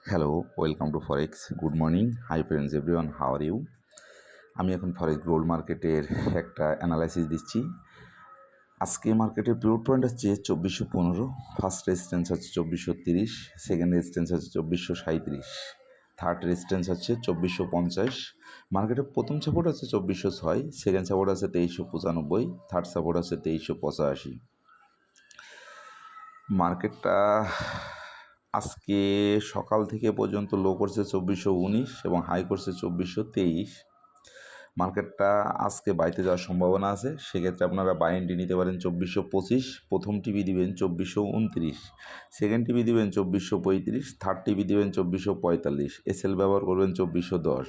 Hello, welcome to forex. Good morning, hi friends everyone, how are you? আমি এখন ফরেক্স gold মার্কেটের একটা analysis দিচ্ছি। আজকে মার্কেটের পিভট পয়েন্ট হচ্ছে 2415, ফার্স্ট রেজিস্ট্যান্স হচ্ছে 2430, সেকেন্ড রেজিস্ট্যান্স হচ্ছে 2437, থার্ড রেজিস্ট্যান্স হচ্ছে 2450। মার্কেটের প্রথম সাপোর্ট আছে 2406, সেকেন্ড সাপোর্ট আছে 2395, থার্ড সাপোর্ট আছে 2385। মার্কেটটা আজকে সকাল থেকে পর্যন্ত লো করছে 2419 এবং হাই করছে 2423। মার্কেটটা আজকে বাইতে যাওয়ার সম্ভাবনা আছে, সেক্ষেত্রে আপনারা বাই এন্ট্রি নিতে পারেন 2425। প্রথম টিভি দিবেন 2429, সেকেন্ড টিভি দিবেন 2435, থার্ড টিভি দিবেন 2445, এসএল ব্যবহার করবেন 2410।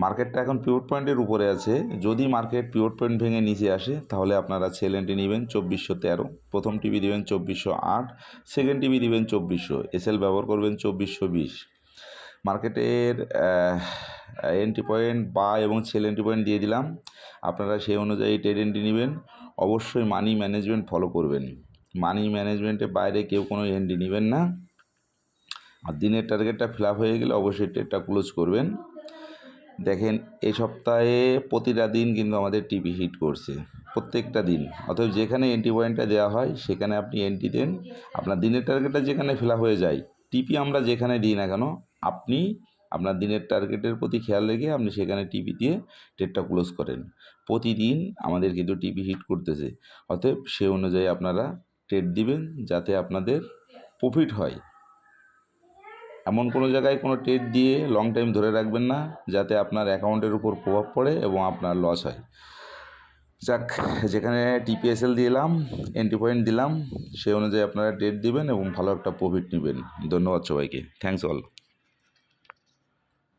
মার্কেটটা এখন পিভট পয়েন্টের উপরে আছে। যদি মার্কেট পিভট পয়েন্ট ভেঙে নিচে আসে তাহলে আপনারা সেল এন্ট্রি নেবেন 2413, প্রথম টিভি দিবেন 2408, সেকেন্ড টিভি দিবেন 2400, এসএল ব্যবহার করবেন 2420। মার্কেটের এন্ট্রি পয়েন্ট বা এবং সেল এন্ট্রি পয়েন্ট দিয়ে দিলাম, আপনারা সেই অনুযায়ী ট্রেড এন্ট্রি নেবেন। অবশ্যই মানি ম্যানেজমেন্ট ফলো করবেন। মানি ম্যানেজমেন্টের বাইরে কেউ কোনো এন্ট্রি নেবেন না। আর দিনের টার্গেটটা ফিল আপ হয়ে গেলে অবশ্যই ট্রেডটা ক্লোজ করবেন। দেখেন, এই সপ্তাহে প্রতিটা দিন কিন্তু আমাদের টিপি হিট করছে, প্রত্যেকটা দিন। অতএব যেখানে এন্ট্রি পয়েন্টটা দেওয়া হয় সেখানে আপনি এন্ট্রি দেন। আপনার দিনের টার্গেটটা যেখানে ফিল আপ হয়ে যায়, টিপি আমরা যেখানে দিই না কেন, আপনি আপনার দিনের টার্গেটের প্রতি খেয়াল রেখে আপনি সেখানে টিপি দিয়ে ট্রেডটা ক্লোজ করেন। প্রতিদিন আমাদের কিন্তু টিপি হিট করতেছে, অতএব সে অনুযায়ী আপনারা ট্রেড দিবেন যাতে আপনাদের প্রফিট হয়। এমন কোনো জায়গায় কোনো ট্রেড দিয়ে লং টাইম ধরে রাখবেন না যাতে আপনার অ্যাকাউন্টের উপর প্রভাব পড়ে এবং আপনার লস হয়। যাক, যেখানে টিপিএসএল দিলাম, এন্ট্রি পয়েন্ট দিলাম, সেই অনুযায়ী আপনারা ট্রেড দিবেন এবং ভালো একটা প্রফিট নেবেন। ধন্যবাদ সবাইকে। Thanks all.